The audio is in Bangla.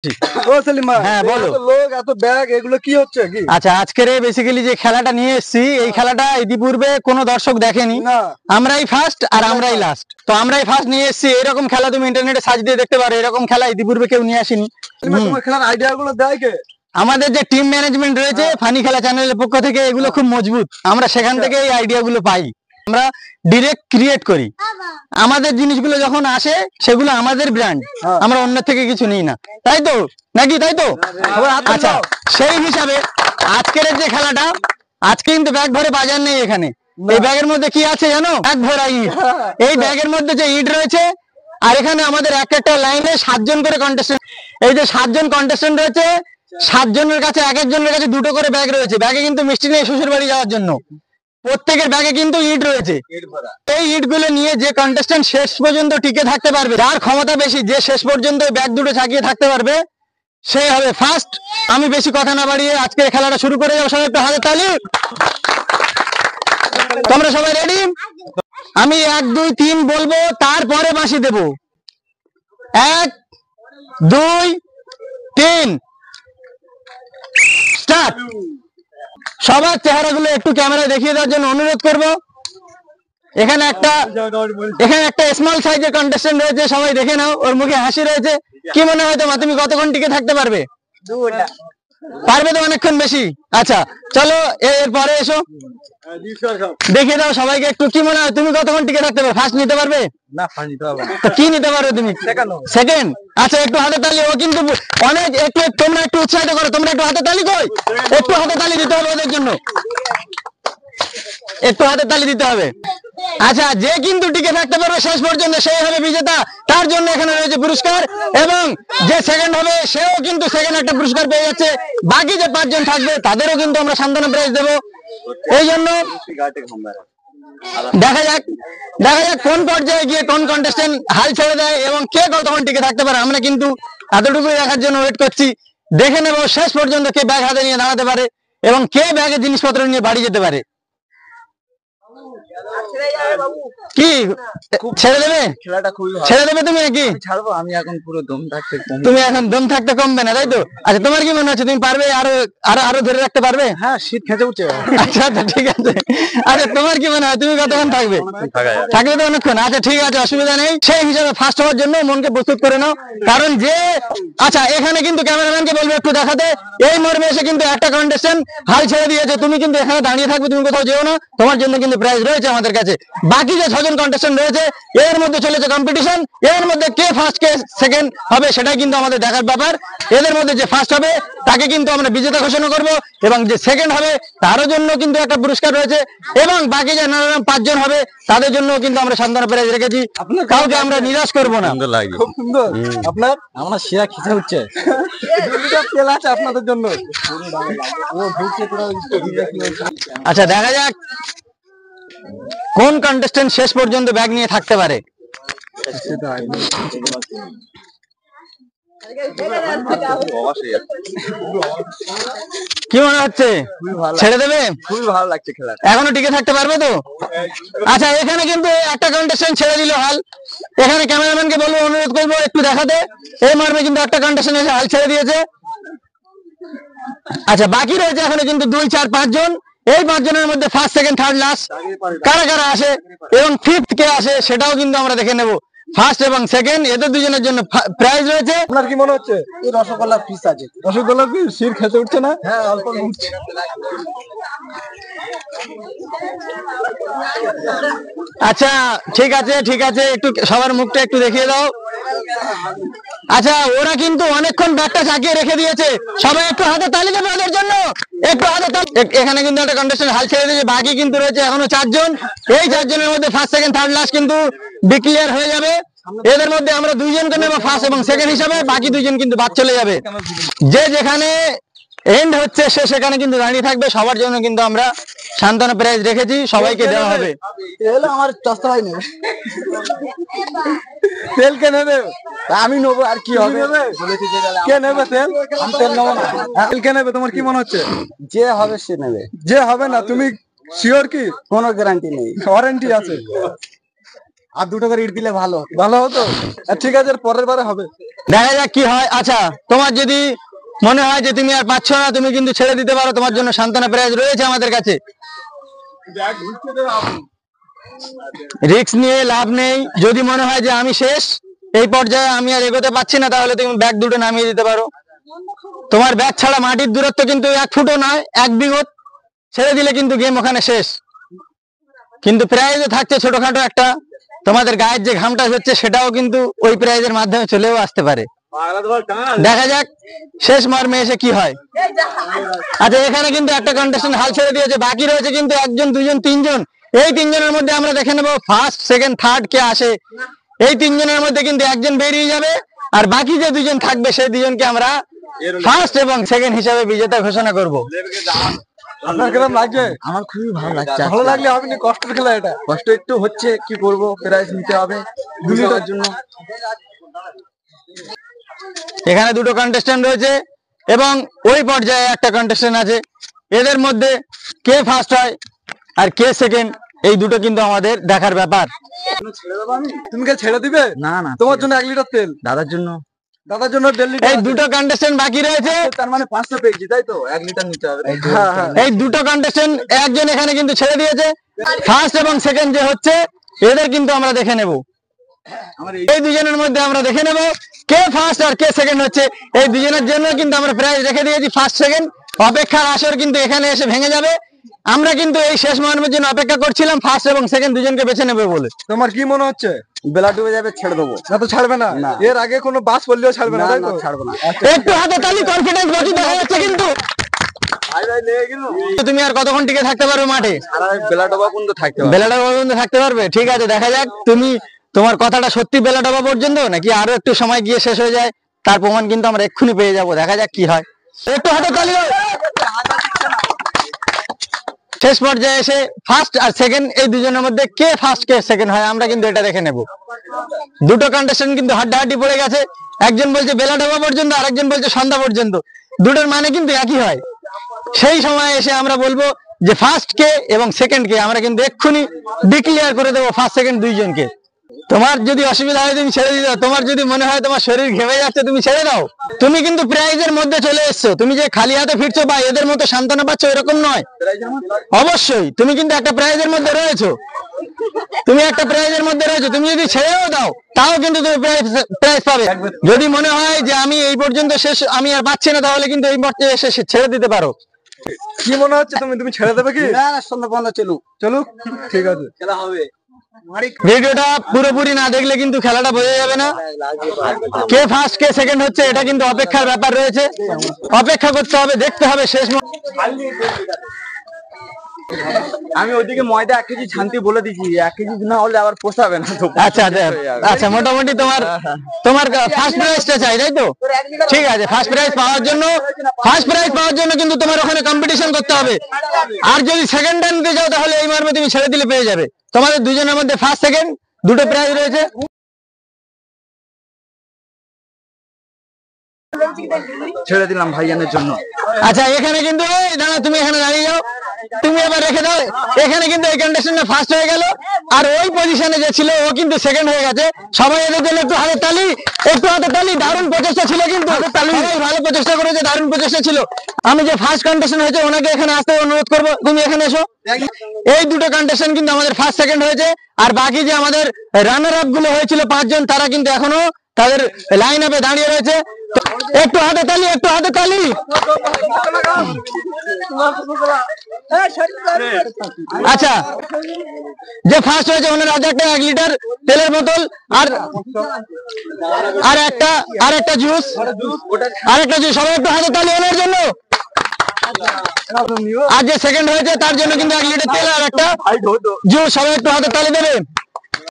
হ্যাঁ বলো। লোক এত ব্যাগ এগুলো কি হচ্ছে কি? আচ্ছা, আজকের বেসিক্যালি যে খেলাটা নিয়ে এসেছি, এই খেলাটা ইতিপূর্বে কোনো দর্শক দেখেনি, আমরাই ফার্স্ট আর আমরাই লাস্ট। তো আমরাই ফার্স্ট নিয়ে এসেছি। এরকম খেলা তুমি ইন্টারনেটে সার্চ দিয়ে দেখতে পারো, এরকম খেলা ইতিপূর্বে কেউ নিয়ে আসেনি। তোমার খেলার আইডিয়া গুলো দেয় কে? আমাদের যে টিম ম্যানেজমেন্ট রয়েছে ফানি খেলা চ্যানেলের পক্ষ থেকে, এগুলো খুব মজবুত। আমরা সেখান থেকে এই আইডিয়া গুলো পাই, আমরা ডিরেক্ট ক্রিয়েট করি। আমাদের জিনিসগুলো যখন আসে সেগুলো আমাদের ব্র্যান্ড, আমরা অন্য থেকে কিছু নিই না, তাই তো নাকি? তাই তো। আচ্ছা, সেই হিসাবে আজকের যে খেলাটা, আজকে কিন্তু ব্যাগ ভরে বাজার নেই এখানে। এই ব্যাগের মধ্যে কি আছে জানো? ব্যাগ ভরা ইট। এই ব্যাগের মধ্যে যে ইট রয়েছে, আর এখানে আমাদের এক একটা লাইনে 7 জন করে কন্টেস্টেন্ট। এই যে 7 জন কন্টেস্টেন্ট রয়েছে, 7 জনের কাছে এক একজনের কাছে 2টো করে ব্যাগ রয়েছে। ব্যাগে কিন্তু মিষ্টি নেই শ্বশুর বাড়ি যাওয়ার জন্য, প্রত্যেকের ব্যাগে কিন্তু ইট রয়েছে। এই ইট গুলো নিয়ে যে কন্টেস্টেন্ট শেষ পর্যন্ত টিকে থাকতে পারবে, যার ক্ষমতা বেশি, যে শেষ পর্যন্ত ব্যাগ দুটো চাকিয়ে থাকতে পারবে, সেই হবে ফার্স্ট। আমি বেশি কথা না বাড়িয়ে আজকে খেলাটা শুরু করে যাবো। সবাই একটু হাতের তালি। তোমরা সবাই রেডি? আমি 1 2 3 বলবো, তারপরে বাঁশি দেব। 1 2 3 স্টার্ট। সবার চেহারাগুলো একটু ক্যামেরায় দেখিয়ে দেওয়ার জন্য অনুরোধ করব। এখানে একটা স্মল সাইজের কন্টেস্টেন্ট রয়েছে, সবাই দেখে নাও। ওর মুখে হাসি রয়েছে। কি মনে হয় তোমার, তুমি কতক্ষণ টিকে থাকতে পারবে? পারবে তো অনেকক্ষণ বেশি। আচ্ছা চলো, এরপরে এসো, দেখিয়ে দাও সবাইকে একটু। কি মনে হয়, তুমি কতক্ষণ টিকে থাকতে পারবে? ফার্স্ট নিতে পারবে না? ফার্স্ট নিতে পারবে। তো কি নিতে পারবে তুমি? সেকেন্ড। আচ্ছা, একটু হাতে তালি। ও কিন্তু অনেক, একটু তোমরা একটু উৎসাহিত করো। তোমরা একটু হাতে তালি কই, একটু হাতে তালি দিতে হবে ওদের জন্য, একটু হাতে তালি দিতে হবে। আচ্ছা, যে কিন্তু টিকে থাকতে পারবে শেষ পর্যন্ত, সেই হবে বিজেতা। তার জন্য এখানে রয়েছে পুরস্কার, এবং যে সেকেন্ড হবে সেও কিন্তু সেকেন্ড একটা পুরস্কার পেয়ে যাচ্ছে। বাকি যে 5 জন থাকবে তাদেরও কিন্তু আমরা সান্ত্বনা প্রাইজ দেবো। এই জন্য দেখা যাক কোন পর্যায়ে গিয়ে কোন কন্টেস্টেন্ট হাল ছেড়ে দেয় এবং কে কতক্ষণ টিকে থাকতে পারে। আমরা কিন্তু এতটুকুই দেখার জন্য ওয়েট করছি। দেখে নেব শেষ পর্যন্ত কে ব্যাগ হাতে নিয়ে দাঁড়াতে পারে এবং কে ব্যাগে জিনিসপত্র নিয়ে বাড়ি যেতে পারে। কি ছেড়ে দেবে? খেলাটা খুবই ভালো। ছেড়ে দেবে তুমি নাকি? ছাড়বো, আমি এখন পুরো দম থাকতে কম। তুমি এখন দম থাকতে কমবে না, তাই তো? আচ্ছা, তোমার কি মনে হচ্ছে তুমি পারবে? আরো ধরে রাখতে পারবে? হ্যাঁ, শীত খেতে উঠছে। আচ্ছা আচ্ছা, ঠিক আছে। আচ্ছা, তোমার কি মনে হয় তুমি কতক্ষণ থাকবে? থাকবে তো অনেকক্ষণ। আচ্ছা ঠিক আছে, অসুবিধা নেই। সেই হিসাবে ফার্স্ট হওয়ার জন্য মনকে প্রস্তুত করে নাও, কারণ যে আচ্ছা, এখানে কিন্তু ক্যামেরাম্যানকে বলবো একটু দেখাতে। এই মর্মে এসে কিন্তু একটা কন্টেস্টেন্ট হাল ছেড়ে দিয়েছে। তুমি কিন্তু এখানে দাঁড়িয়ে থাকবে, তুমি কোথাও যেও না। তোমার জন্য কিন্তু প্রাইজ রয়েছে আমাদের কাছে। বাকি যে 6 জন কন্টেস্টেন্ট রয়েছে, এর মধ্যে চলেছে কম্পিটিশন। এর মধ্যে কে ফার্স্ট কে সেকেন্ড হবে সেটাই কিন্তু আমাদের দেখার ব্যাপার। এদের মধ্যে যে ফার্স্ট হবে তাকে কিন্তু আমরা বিজেতা ঘোষণা করব, এবং যে সেকেন্ড হবে তারও জন্য কিন্তু একটা পুরস্কার রয়েছে, এবং বাকি যে 5 জন হবে তাদের জন্য কিন্তু আমরা সান্ত্বনা প্রাইজ রেখেছি। কাউকে আমরা নিরাশ করব না। খুব সুন্দর। আপনার আমরা সেরা খিচে হচ্ছে তেল আছে আপনাদের জন্য। আচ্ছা, দেখা যাক কোন কন্টেস্টেন্ট শেষ পর্যন্ত ব্যাগ নিয়ে থাকতে পারে। কি মনে হচ্ছে, ছেড়ে দেবে? খুবই ভালো লাগছে খেলা। এখনো টিকে থাকতে পারবে তো? আচ্ছা, এখানে কিন্তু একটা কন্টেস্টেন্ট ছেড়ে দিল হাল। এখানে ক্যামেরাম্যানকে বলবো, অনুরোধ করবো একটু দেখাতে। এই মর্মে কিন্তু একটা কন্টেস্টেন্ট এসে হাল ছেড়ে দিয়েছে। আচ্ছা, বাকি রয়েছে এখানে কিন্তু 2 4 5 জন। এই 5 জনের মধ্যে ফার্স্ট সেকেন্ড থার্ড লাস্ট কারা কারা আসে এবং ফিফথ কে আসে সেটাও কিন্তু আমরা দেখে নেব। ফার্স্ট এবং সেকেন্ড এদের দুজনের জন্য প্রাইজ রয়েছে। আপনার কি মনে হচ্ছে? এই রসগোল্লা পিস আছে। রসগোল্লা পিস শির খেতে উঠছে না? হ্যাঁ, অল্প উঠছে। আচ্ছা ঠিক আছে, ঠিক আছে, একটু সবার মুখটা একটু দেখিয়ে দাও। আচ্ছা, ওরা কিন্তু অনেকক্ষণ ব্যাগটা চাকিয়ে রেখে দিয়েছে। সবাই একটু হাতে তালি দেবে ওদের জন্য, একটু হাতে তালি। এখানে কিন্তু একটা কন্টেস্টেন্ট হাল ছেড়ে দিয়েছে। বাকি কিন্তু রয়েছে এখনো 4 জন। এই 4 জনের মধ্যে ফার্স্ট সেকেন্ড থার্ড লাস্ট কিন্তু ডিক্লেয়ার হয়ে যাবে। এদের মধ্যে আমরা 2 জনকে নেব ফার্স্ট এবং সেকেন্ড হিসাবে, বাকি 2 জন কিন্তু বাদ চলে যাবে। যে যেখানে এন্ড হচ্ছে সে সেখানে কিন্তু দাঁড়িয়ে থাকবে। সবার জন্য কিন্তু আমরা সান্ত্বনা প্রাইজ রেখেছি, সবাইকে দেওয়া হবে। আমার চাষা হয় না, তেল কে নেবে? আমি নেবো, আর কি হবে? কে নেবে তেল? আমি তেল নেবো না। তেল কে নেবে? তোমার কি মনে হচ্ছে? যে হবে সে নেবে। যে হবে না? তুমি শিওর কি? কোনো গ্যারান্টি নেই। ওয়ারেন্টি আছে। আর 2 টাকার ইট দিলে ভালো হতো। ঠিক আছে, পরের বারে হবে। দেখা যাক কি হয়। আচ্ছা, তোমার যদি মনে হয় যে তুমি আর পাচ্ছ না, তুমি কিন্তু ছেড়ে দিতে পারো, তোমার জন্য সান্ত্বনা প্রাইজ রয়েছে আমাদের কাছে। রিস্ক নিয়ে লাভ নেই। যদি মনে হয় যে আমি শেষ, এই পর্যায়ে আমি আর এগোতে পারছি না, তাহলে তুমি ব্যাগ দুটো নামিয়ে দিতে পারো। তোমার ব্যাগ ছাড়া মাটির দূরত্ব কিন্তু 1 ফুটও নয়, 1 বিঘত। ছেড়ে দিলে কিন্তু গেম ওখানে শেষ। কিন্তু প্রাইজও থাকছে ছোটখাটো একটা, তোমাদের গায়ের যে ঘামটা হচ্ছে সেটাও কিন্তু ওই প্রাইজের মাধ্যমে চলেও আসতে পারে। দেখা যাক শেষ মর্মে এসে কি হয়। আচ্ছা, এখানে কিন্তু একটা কন্টেস্টেন্ট হাল ছেড়ে দিয়েছে, বাকি রয়েছে কিন্তু 1 জন 2 জন 3 জন। এই 3 জনের মধ্যে আমরা দেখে নেবো ফার্স্ট সেকেন্ড থার্ড কে আসে। এই 3 জনের মধ্যে কিন্তু 1 জন বেরিয়ে যাবে, আর বাকি যে 2 জন থাকবে সেই 2 জনকে আমরা ফার্স্ট এবং সেকেন্ড হিসাবে বিজেতা ঘোষণা করব। আপনার কেমন লাগছে? আমার খুবই ভালো লাগছে। ভালো লাগলে হবে না, কষ্টের খেলা এটা। কষ্ট একটু হচ্ছে, কি করব, প্রাইজ নিতে হবে 2 মিনিটের জন্য। এখানে 2টো কন্টেস্টেন্ট রয়েছে এবং ওই পর্যায়ে একটা কন্টেস্টেন্ট আছে। এদের মধ্যে কে ফার্স্ট হয় আর কে সেকেন্ড, এই দুটো কিন্তু আমাদের দেখার ব্যাপার। তুমি কে ছেড়ে দিবে? না না, তোমার জন্য 1 লিটার তেল, দাদার জন্য 1.5 লিটার। এই 2টো কন্টেস্টেন্ট বাকি রয়েছে, তার মানে 500 পেয়েছি, তাই তো 1 লিটার নিতে হবে। এই 2টো কন্টেস্টেন্ট, একজন এখানে কিন্তু ছেড়ে দিয়েছে। ফার্স্ট এবং সেকেন্ড যে হচ্ছে, এদের কিন্তু আমরা দেখে নেব। এই 2 জনের মধ্যে আমরা দেখে নেব কে ফার্স্ট আর কে সেকেন্ড হচ্ছে। এই 2 জনের জন্য কিন্তু আমরা প্রাইজ রেখে দিয়েছি ফার্স্ট সেকেন্ড। অপেক্ষার আসর কিন্তু এখানে এসে ভেঙে যাবে। আমরা কিন্তু এই শেষ মর্মের জন্য অপেক্ষা করছিলাম ফার্স্ট এবং সেকেন্ড 2 জনকে বেছে নেবে বলে। তোমার কি মনে হচ্ছে? বেলা ডুবে যাবে, ছেড়ে দেবো। না তো ছাড়বে না, এর আগে কোনো বাস পড়লেও ছাড়বে না, তাই তো? ছাড়বে না। একটু হাতে তালি, কনফিডেন্স বাকি দেখা যাচ্ছে কিন্তু। তুমি আর কতক্ষণ টিকে থাকতে পারবে মাঠে? বেলা ডোবা পর্যন্ত থাকতে পারবে। বেলা ডোবা পর্যন্ত থাকতে পারবে? ঠিক আছে, দেখা যাক তোমার কথাটা সত্যি বেলা ডোবা পর্যন্ত, নাকি আরো একটু সময় গিয়ে শেষ হয়ে যায়। তার প্রমাণ কিন্তু আমরা এক্ষুনি পেয়ে যাব। দেখা যাক কি হয়। একটু হাতে তালি। শেষ পর্যায়ে এসে ফার্স্ট আর সেকেন্ড এই 2 জনের মধ্যে কে ফার্স্ট কে সেকেন্ড হয় আমরা কিন্তু এটা দেখে নেব। 2টো কন্টেস্টেন্ট কিন্তু হাড্ডাহাড্ডি পড়ে গেছে। একজন বলছে বেলা ডোবা পর্যন্ত, আর একজন বলছে সন্ধ্যা পর্যন্ত। দুটোর মানে কিন্তু একই হয়। সেই সময় এসে আমরা বলবো যে ফার্স্ট কে এবং সেকেন্ড কে, আমরা কিন্তু এক্ষুনি ডিক্লেয়ার করে দেবো ফার্স্ট সেকেন্ড 2 জনকে। তোমার যদি অসুবিধা হয় তুমি ছেড়ে দিও, তোমার যদি মনে হয় তোমার শরীর ঘেমে যাচ্ছে তুমি ছেড়ে দাও। তুমি কিন্তু প্রাইজের মধ্যে চলে এসছো, তুমি যে খালি হাতে ফিরছো বা এদের মতো সান্ত্বনা পাচ্ছ এরকম নয়। অবশ্যই তুমি কিন্তু একটা প্রাইজের মধ্যে রয়েছো, তুমি একটা প্রাইজের মধ্যে রয়েছো। তুমি যদি ছেড়েও দাও তাও কিন্তু তুমি প্রাইজ পাবে। যদি মনে হয় যে আমি এই পর্যন্ত শেষ, আমি আর পাচ্ছি না, তাহলে কিন্তু এই পর্যায়ে এসে ছেড়ে দিতে পারো। কি মনে হচ্ছে? তুমি ছেড়ে দেবে কি? না না, সন্ধ্যা পর্যন্ত চলুক। ঠিক আছে, খেলা হবে। ভিডিওটা পুরোপুরি না দেখলে কিন্তু খেলাটা বোঝা যাবে না। কে ফার্স্ট কে সেকেন্ড হচ্ছে এটা কিন্তু অপেক্ষার ব্যাপার রয়েছে। অপেক্ষা করতে হবে, দেখতে হবে শেষ। আমি ওইদিকে ময়দা 1 কেজি শান্তি বলে দিচ্ছি, 1 কেজি না হলে আবার পোষাবে না। আচ্ছা আচ্ছা, মোটামুটি তোমার ফার্স্ট প্রাইজটা চাই, তাই তো? ঠিক আছে, ফার্স্ট প্রাইজ পাওয়ার জন্য কিন্তু তোমার ওখানে কম্পিটিশন করতে হবে। আর যদি সেকেন্ডটা নিতে যাও তাহলে এই মর্মে তুমি ছেড়ে দিলে পেয়ে যাবে। তোমাদের 2 জনের মধ্যে ফার্স্ট সেকেন্ড 2টো প্রাইজ রয়েছে। ছেড়ে দিলাম ভাইয়ানের জন্য। আচ্ছা, এখানে কিন্তু দাঁড়া, তুমি এখানে দাঁড়িয়ে যাও, তুমি এবার রেখে দাও। এখানে কিন্তু এই কন্ডিশনে ফার্স্ট হয়ে গেল, আর ওই পজিশনে যে ছিল ও কিন্তু সেকেন্ড হয়ে গেছে। সবাই এদের জন্য একটু হাতে তালি, একটু হাতে তালি। দারুণ প্রচেষ্টা ছিল কিন্তু, ভালো প্রচেষ্টা করেছে, দারুণ প্রচেষ্টা ছিল। আমি যে ফার্স্ট কন্ডিশন হয়েছে ওনাকে এখানে আসতে অনুরোধ করবো, তুমি এখানে এসো। এই 2টো কন্ডিশন কিন্তু আমাদের ফার্স্ট সেকেন্ড হয়েছে, আর বাকি যে আমাদের রানার আপ গুলো হয়েছিল 5 জন, তারা কিন্তু এখনো তাদের লাইন আপে দাঁড়িয়ে রয়েছে। একটু হাতে তালি, একটু হাতে তালি। আচ্ছা, যে ফার্স্ট হয়েছে ওনার একটা 1 লিটার তেলের বোতল আর একটা জুস, সবাই একটু হাতে তালি ওনার জন্য। আর যে সেকেন্ড হয়েছে তার জন্য কিন্তু 1 লিটার তেল আর একটা জুস, সবাই একটু হাতে তালি দেবে।